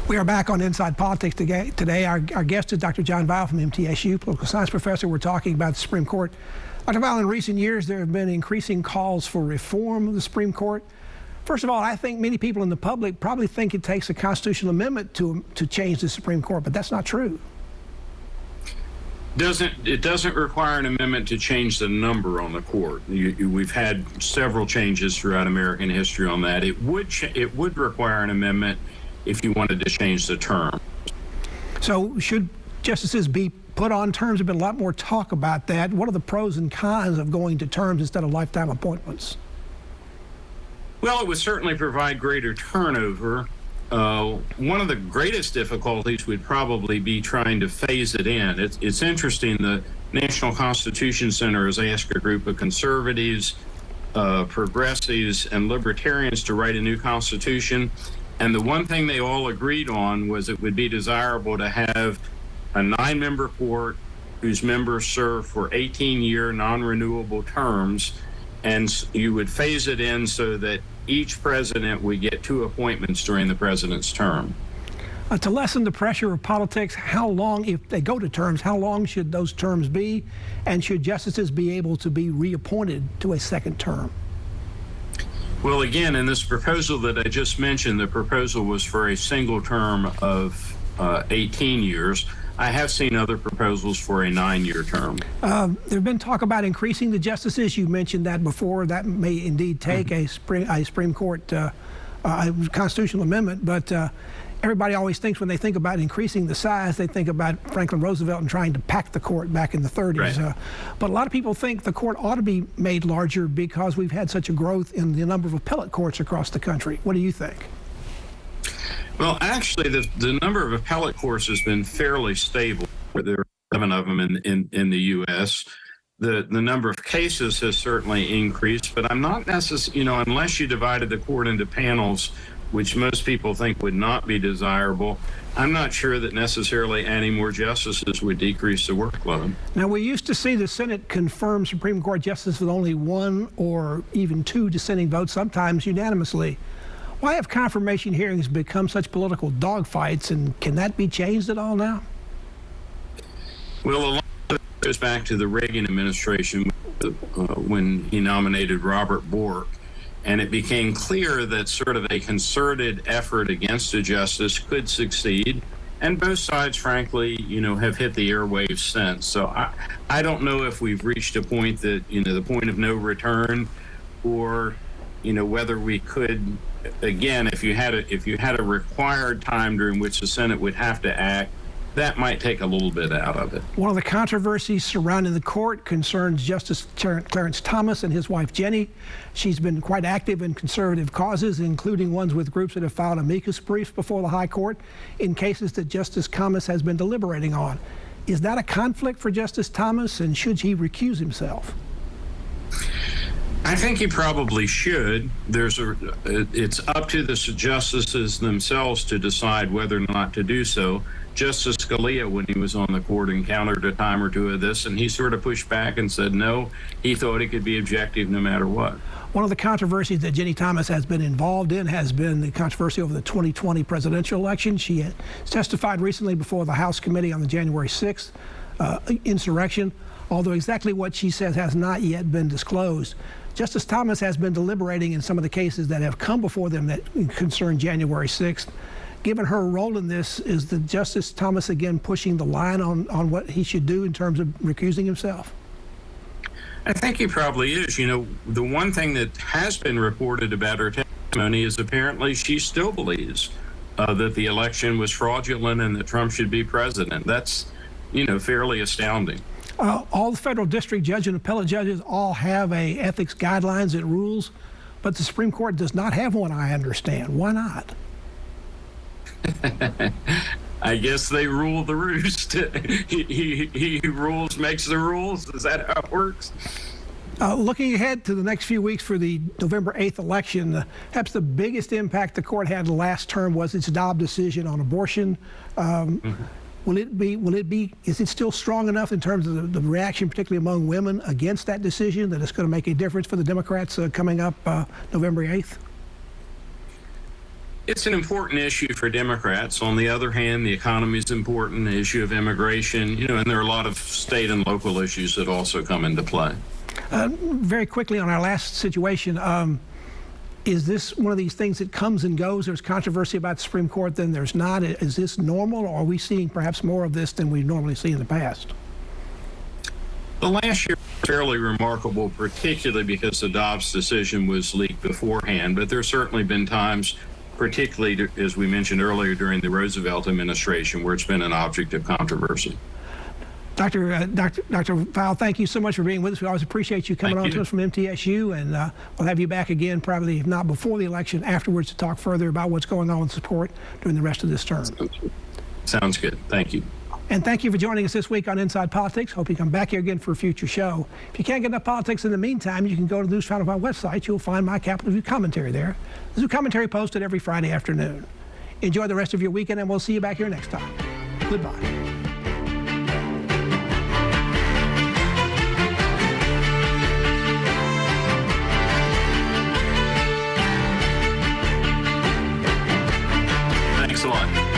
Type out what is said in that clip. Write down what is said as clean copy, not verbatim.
We are back on Inside Politics today. Our guest is Dr. John Weil from MTSU, political science professor. We're talking about the Supreme Court. Dr. Weil, in recent years, there have been increasing calls for reform of the Supreme Court. First of all, I think many people in the public probably think it takes a constitutional amendment to change the Supreme Court, but that's not true. It doesn't require an amendment to change the number on the court. We've had several changes throughout American history on that. It would require an amendment if you wanted to change the term. So should justices be put on terms? There's been a lot more talk about that. What are the pros and cons of going to terms instead of lifetime appointments? Well, it would certainly provide greater turnover. One of the greatest difficulties would probably be trying to phase it in. It's interesting, the National Constitution Center has asked a group of conservatives, progressives, and libertarians to write a new constitution. And the one thing they all agreed on was it would be desirable to have a 9-member court whose members serve for 18-year non-renewable terms, and you would phase it in so that each president would get 2 appointments during the president's term. To lessen the pressure of politics, how long, if they go to terms, how long should those terms be? And should justices be able to be reappointed to a second term? Well, again, in this proposal that I just mentioned, the proposal was for a single term of 18 years. I have seen other proposals for a 9-year term. There have been talk about increasing the justices. You mentioned that before. That may indeed take a Supreme Court constitutional amendment, but everybody always thinks when they think about increasing the size, they think about Franklin Roosevelt and trying to pack the court back in the 30s. Right. But a lot of people think the court ought to be made larger because we've had such a growth in the number of appellate courts across the country. What do you think? Well, actually, the number of appellate courts has been fairly stable. There are 7 of them in the U.S. The number of cases has certainly increased, but I'm not necessarily, unless you divided the court into panels, which most people think would not be desirable, I'm not sure that necessarily adding more justices would decrease the workload. Now, we used to see the Senate confirm Supreme Court justices with only 1 or even 2 dissenting votes, sometimes unanimously. Why have confirmation hearings become such political dogfights, and can that be changed at all now? Well, a lot of it goes back to the Reagan administration when he nominated Robert Bork, and it became clear that sort of a concerted effort against a justice could succeed, and both sides, frankly, have hit the airwaves since. So I don't know if we've reached a point that, the point of no return, or, whether we could. Again, if you had a required time during which the Senate would have to act, that might take a little bit out of it. One of the controversies surrounding the court concerns Justice Clarence Thomas and his wife Jenny. She's been quite active in conservative causes, including ones with groups that have filed amicus briefs before the High Court in cases that Justice Thomas has been deliberating on. Is that a conflict for Justice Thomas, and should he recuse himself? I think he probably should. It's up to the justices themselves to decide whether or not to do so. Justice Scalia, when he was on the court, encountered a time or 2 of this, and he sort of pushed back and said no. He thought it could be objective no matter what. One of the controversies that Jenny Thomas has been involved in has been the controversy over the 2020 presidential election. She had testified recently before the House Committee on the January 6th insurrection, although exactly what she says has not yet been disclosed. Justice Thomas has been deliberating in some of the cases that have come before them that concern January 6th. Given her role in this, is the Justice Thomas again pushing the line on what he should do in terms of recusing himself? I think he probably is. The one thing that has been reported about her testimony is apparently she still believes that the election was fraudulent and that Trump should be president. That's, fairly astounding. All the federal district judges and appellate judges all have ethics guidelines and rules, but the Supreme Court does not have one, I understand. Why not? I guess they rule the roost. He rules, makes the rules. Is that how it works? Looking ahead to the next few weeks for the November 8th election, perhaps the biggest impact the court had last term was its Dobbs decision on abortion. Is it still strong enough in terms of the reaction, particularly among women, against that decision, that it's going to make a difference for the Democrats coming up November 8th? It's an important issue for Democrats. On the other hand, the economy is important, the issue of immigration, and there are a lot of state and local issues that also come into play. Very quickly on our last situation, is this one of these things that comes and goes? There's controversy about the Supreme Court, then there's not. Is this normal, or are we seeing perhaps more of this than we normally see in the past? The last year was fairly remarkable, particularly because the Dobbs decision was leaked beforehand, but there's certainly been times, particularly, as we mentioned earlier, during the Roosevelt administration, where it's been an object of controversy. Dr. Fowle, thank you so much for being with us. We always appreciate you coming on to us from MTSU, and we'll have you back again, probably if not before the election, afterwards, to talk further about what's going on with support during the rest of this term. Sounds good. Thank you. And thank you for joining us this week on Inside Politics. Hope you come back here again for a future show. If you can't get enough politics in the meantime, you can go to the News Found on my website. You'll find my Capitol View commentary there. There's a commentary posted every Friday afternoon. Enjoy the rest of your weekend, and we'll see you back here next time. Goodbye. Thanks a lot.